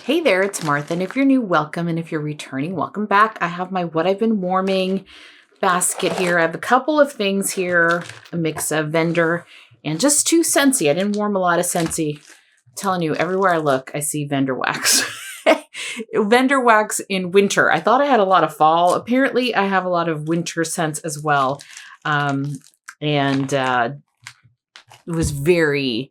Hey there, it's Martha, and if you're new, welcome, and if you're returning, welcome back. I have my What I've Been Warming basket here. I have a couple of things here, a mix of Vendor and just two Scentsy. I didn't warm a lot of Scentsy. I'm telling you, everywhere I look, I see Vendor wax. Vendor wax in winter. I thought I had a lot of fall. Apparently, I have a lot of winter scents as well. It was very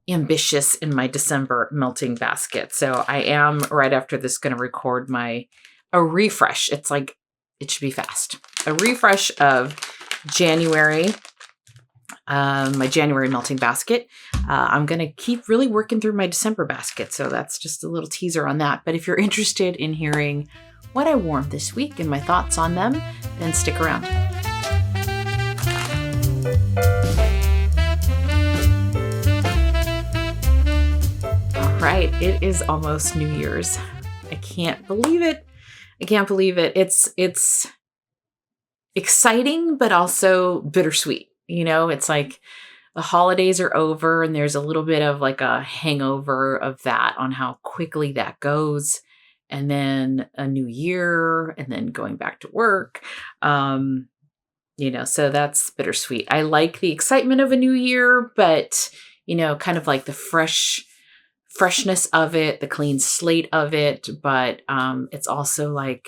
ambitious in my December melting basket. So I am right after this going to record a refresh. It's like, it should be fast. A refresh of January, my January melting basket. I'm going to keep really working through my December basket. So that's just a little teaser on that. But if you're interested in hearing what I warmed this week and my thoughts on them, then stick around. Right, it is almost New Year's. I can't believe it. It's exciting, but also bittersweet. You know, it's like the holidays are over and there's a little bit of like a hangover of that on how quickly that goes. And then a new year and then going back to work. So that's bittersweet. I like the excitement of a new year, but, kind of like the freshness of it, the clean slate of it, but it's also like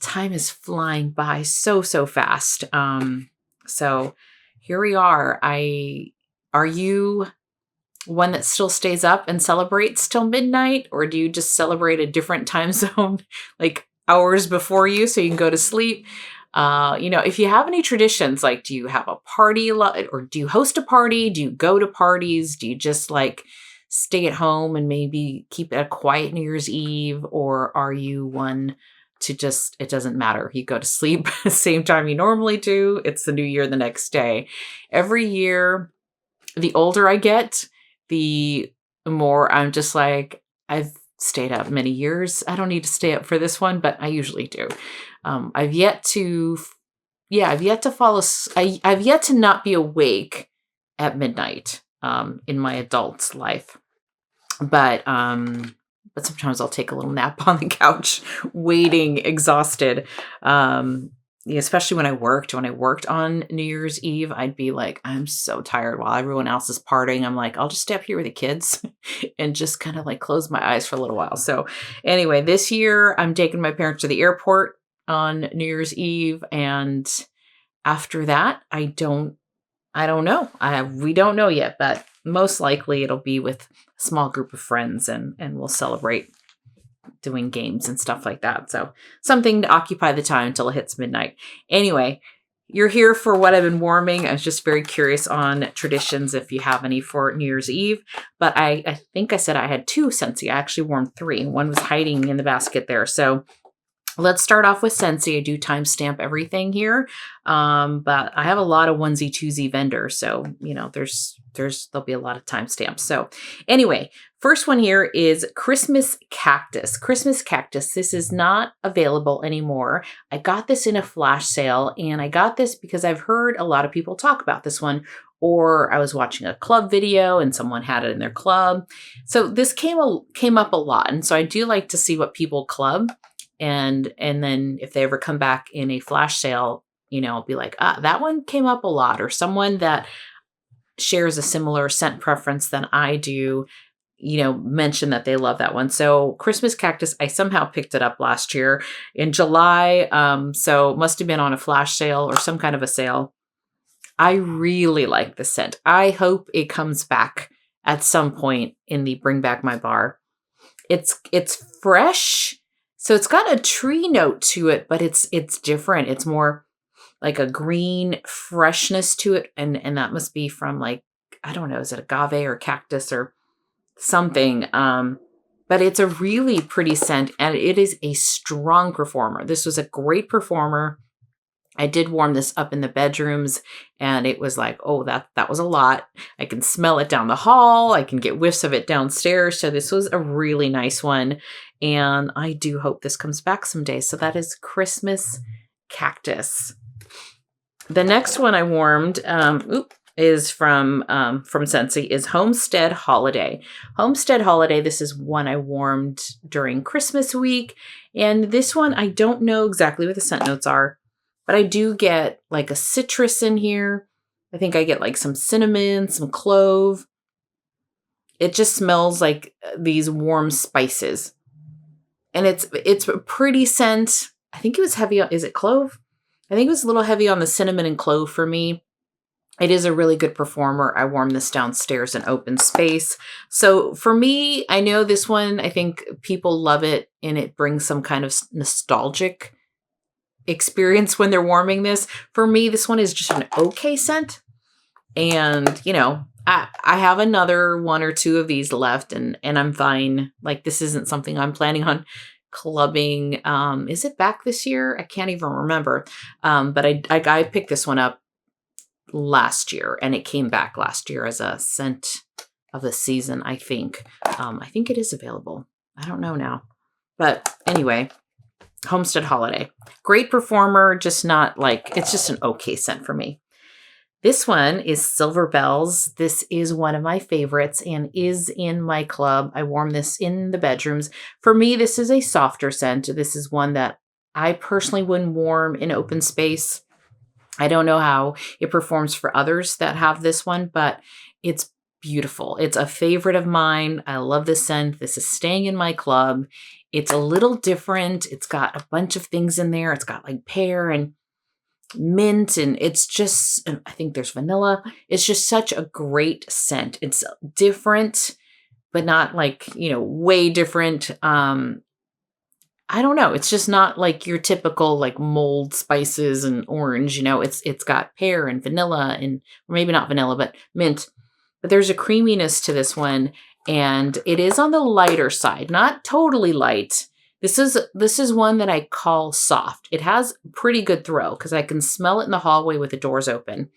time is flying by so fast. So here we are. Are you one that still stays up and celebrates till midnight, or do you just celebrate a different time zone, like hours before you, so you can go to sleep? If you have any traditions, like do you have a party or do you host a party? Do you go to parties? Do you just like stay at home and maybe keep a quiet New Year's Eve? Or are you one to just, it doesn't matter, you go to sleep the same time you normally do, it's the new year the next day? Every year, the older I get, the more I'm just like, I've stayed up many years. I don't need to stay up for this one, but I usually do. I've yet to not be awake at midnight in my adult life. But sometimes I'll take a little nap on the couch, waiting, exhausted. Especially when I worked. When I worked on New Year's Eve, I'd be like, I'm so tired while everyone else is partying. I'm like, I'll just stay up here with the kids and just kind of like close my eyes for a little while. So anyway, this year I'm taking my parents to the airport on New Year's Eve. And after that, I don't know. We don't know yet, but most likely it'll be with a small group of friends and we'll celebrate doing games and stuff like that. So something to occupy the time until it hits midnight. Anyway, you're here for What I've Been Warming. I was just very curious on traditions, if you have any for New Year's Eve. But I think I said I had two Scentsy. I actually warmed three. One was hiding in the basket there. So let's start off with Scentsy. I do timestamp everything here. But I have a lot of onesie twosie vendors. So, there'll be a lot of timestamps. So anyway, first one here is Christmas Cactus. Christmas Cactus. This is not available anymore. I got this in a flash sale, and I got this because I've heard a lot of people talk about this one, or I was watching a club video and someone had it in their club. So this came up a lot. And so I do like to see what people club. And then if they ever come back in a flash sale, I'll be like, that one came up a lot, or someone that shares a similar scent preference than I do, mention that they love that one. So Christmas Cactus, I somehow picked it up last year in July. So it must have been on a flash sale or some kind of a sale. I really like the scent. I hope it comes back at some point in the Bring Back My Bar. It's fresh. So it's got a tree note to it, but it's different. It's more like a green freshness to it. And that must be from like, I don't know, is it agave or cactus or something? But it's a really pretty scent, and it is a strong performer. This was a great performer. I did warm this up in the bedrooms, and it was like, oh, that was a lot. I can smell it down the hall. I can get whiffs of it downstairs. So this was a really nice one. And I do hope this comes back someday. So that is Christmas Cactus. The next one I warmed, is from Scentsy is Homestead Holiday. Homestead Holiday, this is one I warmed during Christmas week. And this one, I don't know exactly what the scent notes are, but I do get like a citrus in here. I think I get like some cinnamon, some clove. It just smells like these warm spices. And it's a pretty scent. I think it was heavy on, is it clove? I think it was a little heavy on the cinnamon and clove for me. It is a really good performer. I warm this downstairs in open space. So for me, I know this one, I think people love it and it brings some kind of nostalgic experience when they're warming this. For me, this one is just an okay scent. And, you know, I have another one or two of these left and I'm fine. Like this isn't something I'm planning on clubbing. Is it back this year? I can't even remember. But I picked this one up last year and it came back last year as a scent of the season, I think. I think it is available. I don't know now. But anyway, Homestead Holiday. Great performer, just not like, it's just an okay scent for me. This one is Silver Bells. This is one of my favorites and is in my club. I warm this in the bedrooms. For me, this is a softer scent. This is one that I personally wouldn't warm in open space. I don't know how it performs for others that have this one, but it's beautiful. It's a favorite of mine. I love this scent. This is staying in my club. It's a little different. It's got a bunch of things in there. It's got like pear and mint, and it's just, I think there's vanilla. It's just such a great scent. It's different, but not like, you know, way different. I don't know. It's just not like your typical like mold spices and orange, you know, it's got pear and vanilla and or maybe not vanilla, but mint. But there's a creaminess to this one and it is on the lighter side, not totally light. This is one that I call soft. It has pretty good throw because I can smell it in the hallway with the doors open.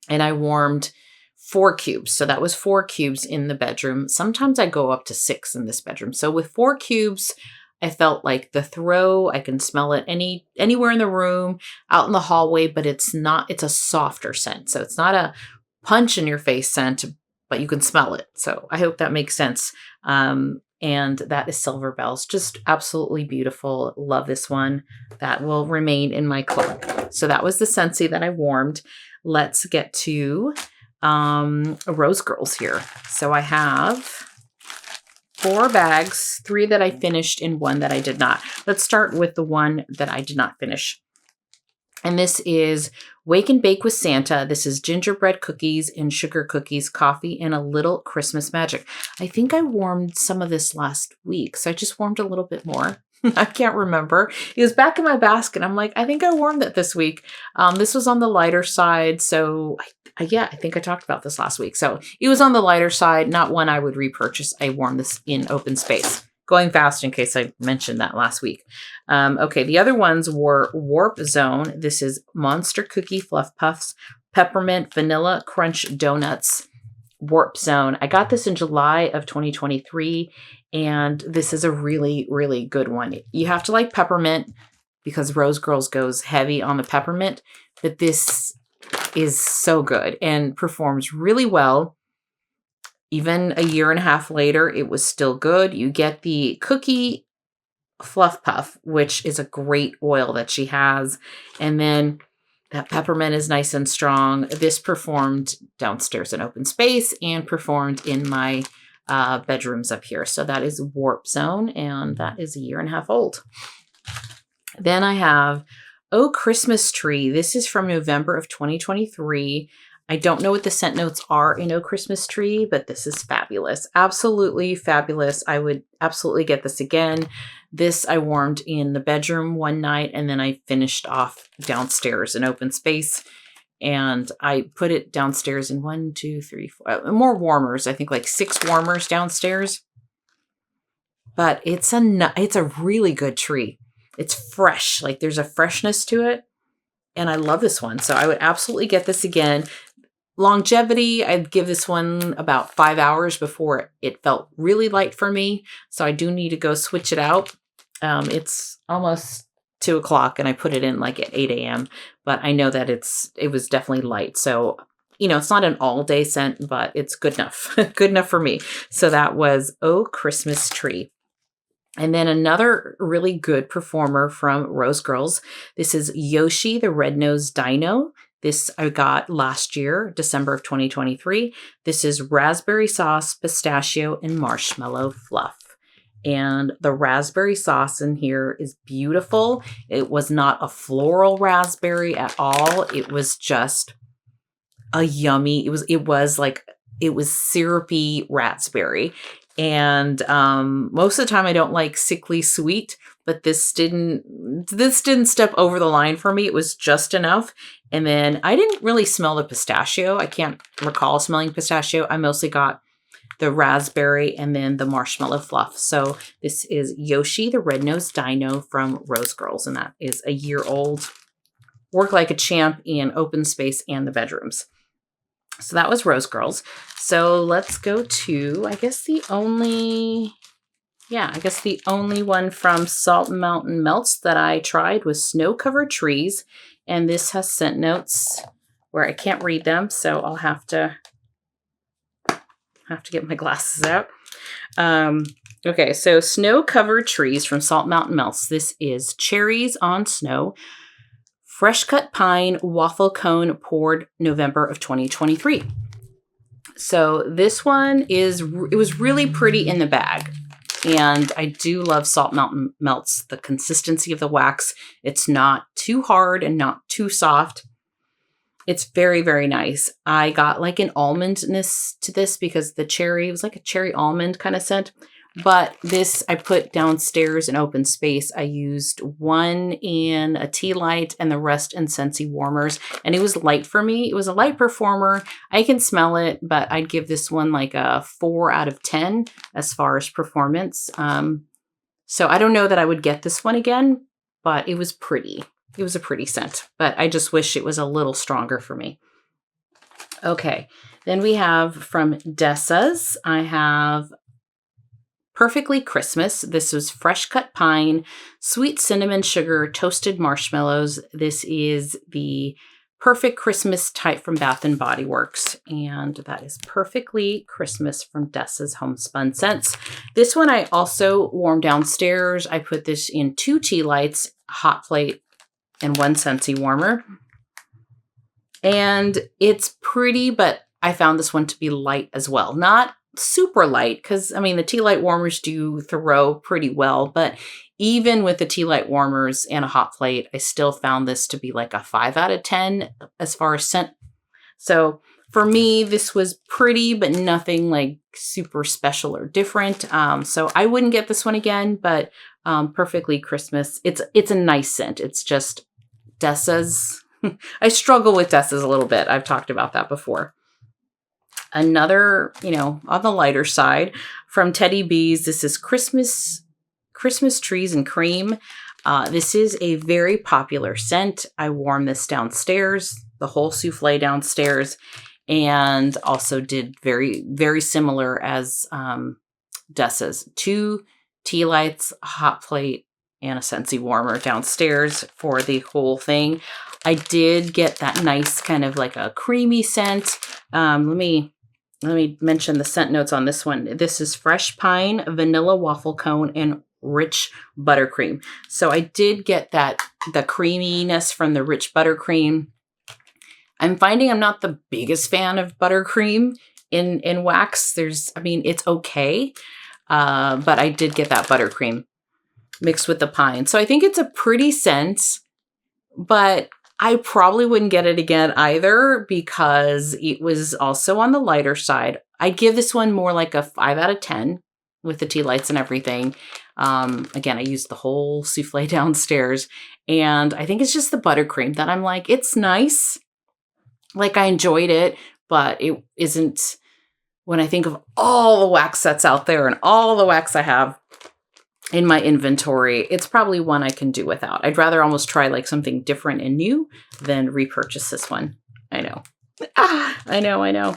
And I warmed 4 cubes. So that was 4 cubes in the bedroom. Sometimes I go up to 6 in this bedroom. So with 4 cubes, I felt like the throw, I can smell it anywhere in the room, out in the hallway, but it's a softer scent. So it's not a punch in your face scent, but you can smell it. So I hope that makes sense. And that is Silver Bells. Just absolutely beautiful. Love this one. That will remain in my club. So that was the Scentsy that I warmed. Let's get to Rose Girls here. So I have 4 bags, 3 that I finished and 1 that I did not. Let's start with the one that I did not finish. And this is Wake and Bake with Santa. This is gingerbread cookies and sugar cookies, coffee, and a little Christmas magic. I think I warmed some of this last week, so I just warmed a little bit more. I can't remember. It was back in my basket. I'm like, I think I warmed it this week. This was on the lighter side, so I think I talked about this last week. So it was on the lighter side, not one I would repurchase. I warmed this in open space. Going fast in case I mentioned that last week. Okay, the other ones were Warp Zone. This is Monster Cookie Fluff Puffs, Peppermint Vanilla Crunch Donuts, Warp Zone. I got this in July of 2023, and this is a really, really good one. You have to like peppermint because Rose Girls goes heavy on the peppermint, but this is so good and performs really well. Even a year and a half later, it was still good. You get the cookie fluff puff, which is a great oil that she has. And then that peppermint is nice and strong. This performed downstairs in open space and performed in my bedrooms up here. So that is Warp Zone, and that is a year and a half old. Then I have Oh Christmas Tree. This is from November of 2023. I don't know what the scent notes are in Oh Christmas Tree, but this is fabulous. Absolutely fabulous. I would absolutely get this again. This I warmed in the bedroom one night, and then I finished off downstairs in open space. And I put it downstairs in 1, 2, 3, 4, more warmers. I think like 6 warmers downstairs. But it's a really good tree. It's fresh. Like there's a freshness to it. And I love this one. So I would absolutely get this again. Longevity, I'd give this one about 5 hours before it felt really light for me. So I do need to go switch it out. It's almost 2 o'clock and I put it in like at 8 a.m. But I know that it was definitely light. So it's not an all day scent, but it's good enough. Good enough for me. So that was Oh Christmas Tree. And then another really good performer from Rose Girls. This is Yoshi, the Red-Nosed Dino. This I got last year, December of 2023. This is raspberry sauce, pistachio, and marshmallow fluff. And the raspberry sauce in here is beautiful. It was not a floral raspberry at all. It was just a yummy, it was syrupy raspberry. And most of the time I don't like sickly sweet, but this didn't step over the line for me. It was just enough. And then I didn't really smell the pistachio. I can't recall smelling pistachio. I mostly got the raspberry and then the marshmallow fluff. So this is Yoshi, the Red-Nosed Dino from Rose Girls, and that is a year old. Worked like a champ in open space and the bedrooms. So that was Rose Girls. So let's go to, I guess the only one from Salt Mountain Melts that I tried was Snow Covered Trees. And this has scent notes where I can't read them, so I'll have to get my glasses out. Okay, so Snow Covered Trees from Salt Mountain Melts. This is cherries on snow, fresh cut pine, waffle cone poured November of 2023. So this one it was really pretty in the bag. And I do love Salt Mountain Melts, the consistency of the wax. It's not too hard and not too soft. It's very, very nice. I got like an almondness to this because the cherry was like a cherry almond kind of scent. But this I put downstairs in open space. I used one in a tea light and the rest in Scentsy warmers. And it was light for me. It was a light performer. I can smell it, but I'd give this one like a 4 out of 10 as far as performance. So I don't know that I would get this one again, but it was pretty. It was a pretty scent, but I just wish it was a little stronger for me. Okay, then we have from Dessa's, I have Perfectly Christmas. This was fresh cut pine, sweet cinnamon sugar, toasted marshmallows. This is the Perfect Christmas type from Bath & Body Works. And that is Perfectly Christmas from Dessa's Homespun Scents. This one I also warmed downstairs. I put this in 2 tea lights, hot plate, and 1 Scentsy warmer. And it's pretty, but I found this one to be light as well. Not super light, because I mean the tea light warmers do throw pretty well, but even with the tea light warmers and a hot plate, I still found this to be like a 5 out of 10 as far as scent. So for me, this was pretty, but nothing like super special or different. So I wouldn't get this one again, but Perfectly Christmas, it's a nice scent. It's just Dessa's. I struggle with Dessa's a little bit. I've talked about that before. Another, on the lighter side from Teddy Bees, this is Christmas Trees and Cream. This is a very popular scent. I warmed this downstairs, the whole souffle downstairs, and also did very, very similar as Dessa's. 2 tea lights, a hot plate, and a Scentsy warmer downstairs for the whole thing. I did get that nice kind of like a creamy scent. Let me mention the scent notes on this one. This is fresh pine, vanilla waffle cone, and rich buttercream. So I did get the creaminess from the rich buttercream. I'm finding I'm not the biggest fan of buttercream in wax. It's okay. But I did get that buttercream mixed with the pine. So I think it's a pretty scent, but I probably wouldn't get it again either because it was also on the lighter side. I'd give this one more like a 5 out of 10 with the tea lights and everything. Again, I used the whole souffle downstairs, and I think it's just the buttercream that I'm like, it's nice. Like I enjoyed it, but it isn't, when I think of all the wax that's out there and all the wax I have in my inventory, it's probably one I can do without. I'd rather almost try like something different and new than repurchase this one. I know. I know.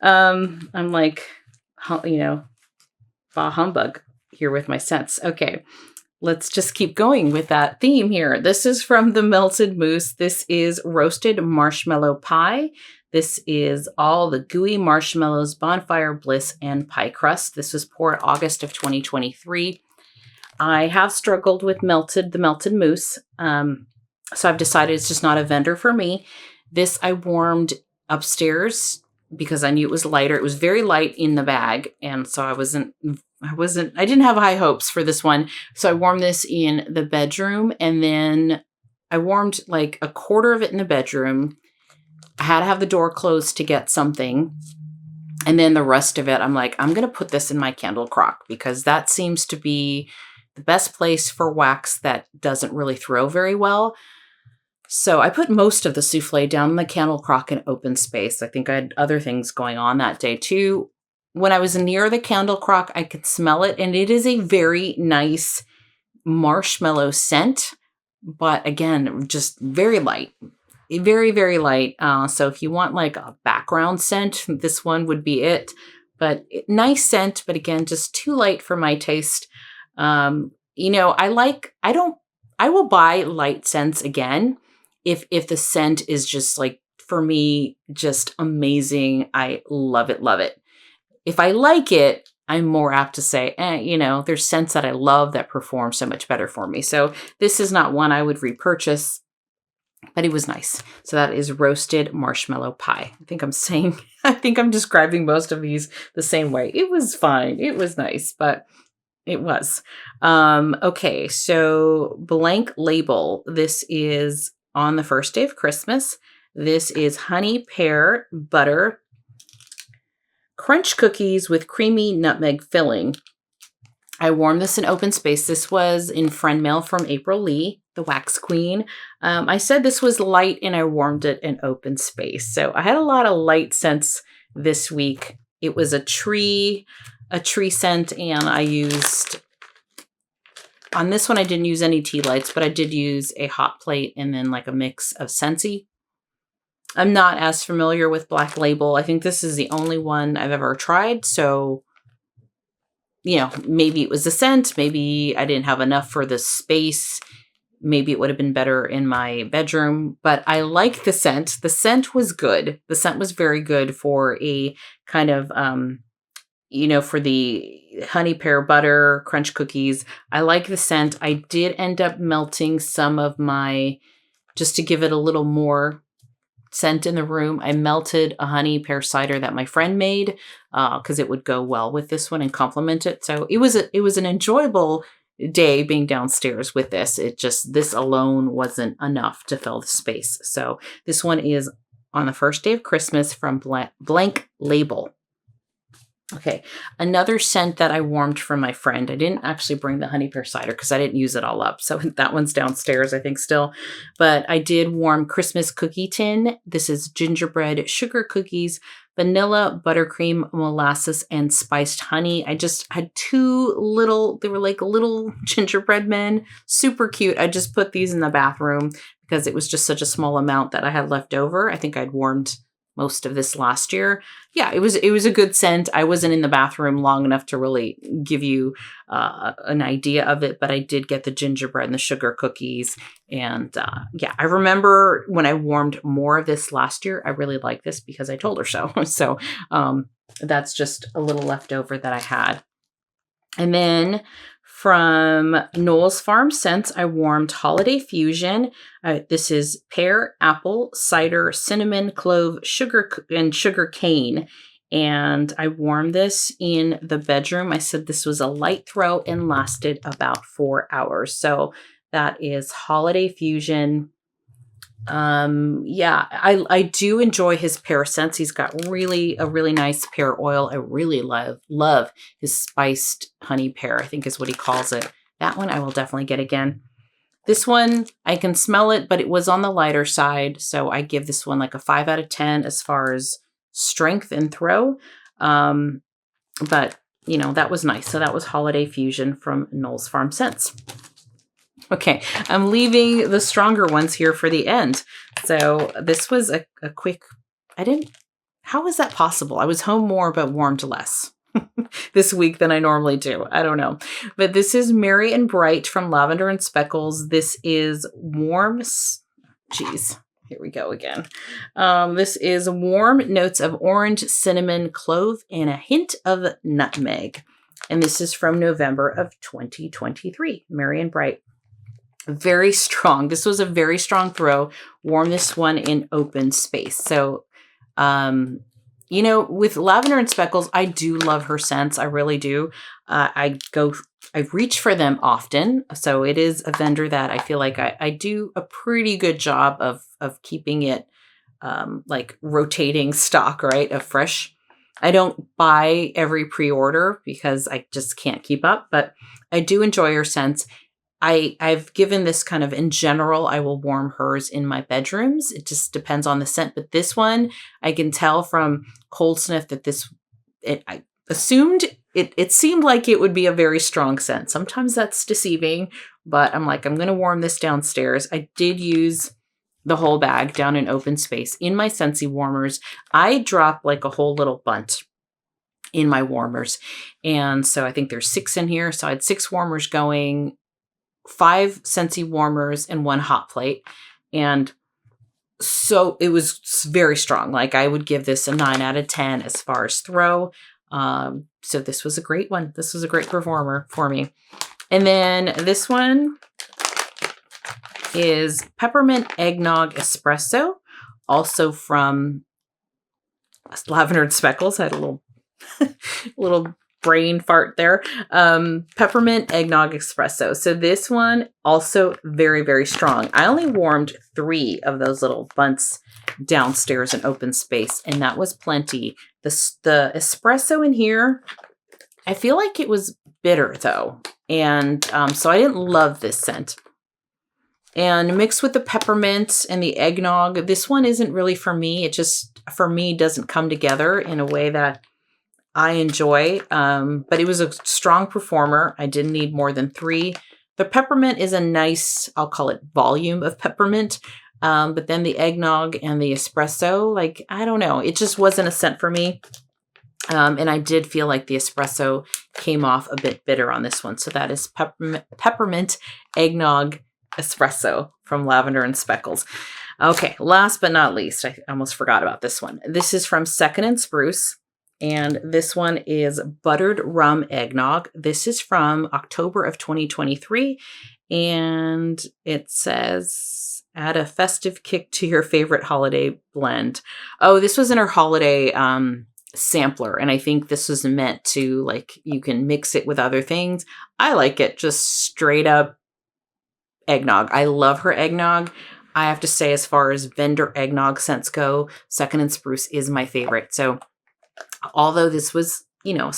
I'm like, bah humbug here with my scents. Okay, let's just keep going with that theme here. This is from the Melted Mousse. This is Roasted Marshmallow Pie. This is all the gooey marshmallows, bonfire bliss, and pie crust. This was poured August of 2023. I have struggled with the melted mousse. So I've decided it's just not a vendor for me. This I warmed upstairs because I knew it was lighter. It was very light in the bag. And so I didn't have high hopes for this one. So I warmed this in the bedroom, and then I warmed like a quarter of it in the bedroom. I had to have the door closed to get something. And then the rest of it, I'm like, I'm going to put this in my candle crock because that seems to be the best place for wax that doesn't really throw very well. So I put most of the souffle down in the candle crock in open space. I think I had other things going on that day too. When I was near the candle crock, I could smell it, and it is a very nice marshmallow scent, but again, just very light. Very, very light. So if you want like a background scent, this one would be it. But nice scent, but again, just too light for my taste. I will buy light scents again if the scent is just like, for me, just amazing. I love it, love it. If I like it, I'm more apt to say, there's scents that I love that perform so much better for me. So this is not one I would repurchase, but it was nice. So that is roasted marshmallow pie. I think I'm describing most of these the same way. It was fine. It was nice, but it was. Okay, so Blank Label. This is on the first day of Christmas. This is honey pear butter crunch cookies with creamy nutmeg filling. I warmed this in open space. This was in friend mail from April Lee, the wax queen. I said this was light, and I warmed it in open space. So I had a lot of light scents this week. It was a tree scent, and I used, on this one I didn't use any tea lights, but I did use a hot plate and then like a mix of Scentsy. I'm not as familiar with Black Label. I think this is the only one I've ever tried. So, maybe it was the scent. Maybe I didn't have enough for the space. Maybe it would have been better in my bedroom. But I like the scent. The scent was good. The scent was very good for a kind of, for the honey pear butter crunch cookies. I like the scent. I did end up melting some of just to give it a little more scent in the room, I melted a honey pear cider that my friend made because it would go well with this one and complement it. So it was an enjoyable day being downstairs with this. This alone wasn't enough to fill the space. So this one is on the first day of Christmas from Blank Label. Okay, another scent that I warmed from my friend. I didn't actually bring the honey pear cider because I didn't use it all up. So that one's downstairs, I think, still. But I did warm Christmas cookie tin. This is gingerbread sugar cookies, vanilla, buttercream, molasses, and spiced honey. I just had they were like little gingerbread men. Super cute. I just put these in the bathroom because it was just such a small amount that I had left over. I think I'd warmed most of this last year. Yeah, it was a good scent. I wasn't in the bathroom long enough to really give you an idea of it, but I did get the gingerbread and the sugar cookies. And I remember when I warmed more of this last year, I really liked this because I told her so. So that's just a little leftover that I had. And then from Knowles Farm Scents, I warmed Holiday Fusion. This is pear, apple, cider, cinnamon, clove, sugar, and sugar cane. And I warmed this in the bedroom. I said this was a light throw and lasted about 4 hours. So that is Holiday Fusion. I do enjoy his pear scents. He's got a really nice pear oil. I really love his spiced honey pear, I think is what he calls it. That one I will definitely get again. This one, I can smell it, but it was on the lighter side. So I give this one like a 5 out of 10 as far as strength and throw. But that was nice. So that was Holiday Fusion from Knowles Farm Scents. Okay, I'm leaving the stronger ones here for the end. So this was a quick, how is that possible? I was home more but warmed less this week than I normally do. I don't know. But this is Merry and Bright from Lavender and Speckles. This is warm, Here we go again. This is warm notes of orange, cinnamon, clove, and a hint of nutmeg. And this is from November of 2023. Merry and Bright. Very strong. This was a very strong throw. Warm this one in open space. So, you know, with Lavender and Speckles, I do love her scents. I really do. I reach for them often. So it is a vendor that I feel like I do a pretty good job of keeping it like rotating stock, right? Of fresh. I don't buy every pre-order because I just can't keep up, but I do enjoy her scents. I've given this kind of in general, I will warm hers in my bedrooms. It just depends on the scent. But this one, I can tell from cold sniff that I assumed it seemed like it would be a very strong scent. Sometimes that's deceiving, but I'm like, I'm going to warm this downstairs. I did use the whole bag down in open space in my Scentsy warmers. I drop like a whole little bunch in my warmers. And so I think there's 6 in here. So I had 6 warmers going, 5 Scentsy warmers, and 1 hot plate. And so it was very strong. Like I would give this a 9 out of 10 as far as throw. So this was a great one. This was a great performer for me. And then this one is Peppermint Eggnog Espresso, also from Lavender and Speckles. I had a little brain fart there. Peppermint Eggnog Espresso. So this one also very, very strong. I only warmed 3 of those little bunts downstairs in open space, and that was plenty. The espresso in here, I feel like it was bitter though. And so I didn't love this scent. And mixed with the peppermint and the eggnog, this one isn't really for me. It just, for me, doesn't come together in a way that I enjoy, but it was a strong performer. I didn't need more than 3. The peppermint is a nice, I'll call it volume of peppermint. But then the eggnog and the espresso, like, I don't know. It just wasn't a scent for me. And I did feel like the espresso came off a bit bitter on this one. So that is peppermint eggnog espresso from Lavender and Speckles. Okay, last but not least, I almost forgot about this one. This is from Second and Spruce. And this one is Buttered Rum Eggnog. This is from October of 2023. And it says, add a festive kick to your favorite holiday blend. Oh, this was in her holiday sampler. And I think this was meant to, like, you can mix it with other things. I like it just straight up eggnog. I love her eggnog. I have to say, as far as vendor eggnog scents go, Second and Spruce is my favorite. So although this was, you know,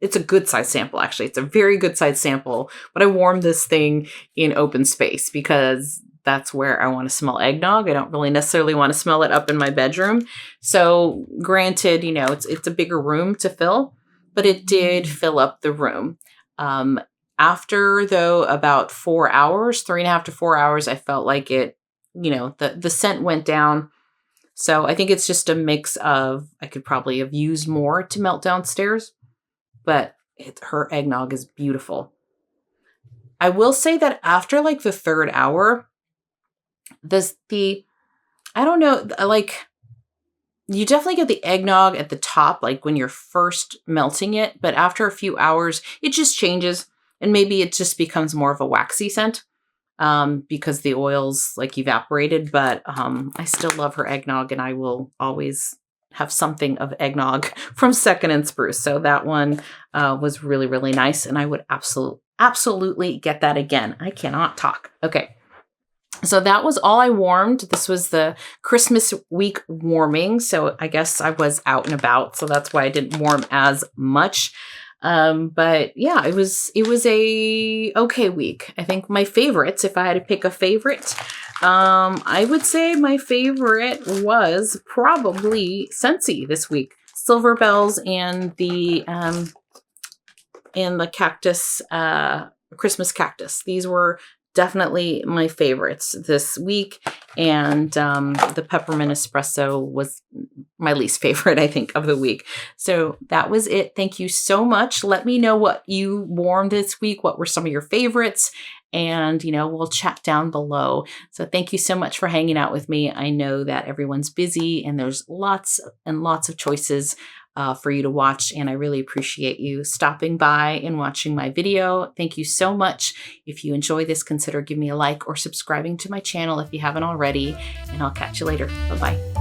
it's a good size sample, actually. It's a very good size sample, but I warmed this thing in open space because that's where I want to smell eggnog. I don't really necessarily want to smell it up in my bedroom. So granted, you know, it's a bigger room to fill, but it did fill up the room. After, though, about 4 hours, 3.5 to 4 hours, I felt like it, you know, the scent went down. So I think it's just a mix of, I could probably have used more to melt downstairs, but her eggnog is beautiful. I will say that after like the 3rd hour, I don't know, like, you definitely get the eggnog at the top, like when you're first melting it, but after a few hours, it just changes, and maybe it just becomes more of a waxy scent. Because the oil's like evaporated, but I still love her eggnog, and I will always have something of eggnog from Second and Spruce. So that one was really, really nice, and I would absolutely get that again. I cannot talk. Okay. So that was all I warmed. This was the Christmas week warming. So I guess I was out and about, so that's why I didn't warm as much. But yeah, it was a okay week. I think my favorites, if I had to pick a favorite, I would say my favorite was probably Scentsy this week. Silver Bells and the cactus, Christmas cactus. These were definitely my favorites this week. And the peppermint espresso was my least favorite, I think, of the week. So that was it. Thank you so much. Let me know what you warmed this week. What were some of your favorites? And, we'll chat down below. So thank you so much for hanging out with me. I know that everyone's busy and there's lots and lots of choices for you to watch. And I really appreciate you stopping by and watching my video. Thank you so much. If you enjoy this, consider giving me a like or subscribing to my channel if you haven't already. And I'll catch you later. Bye-bye.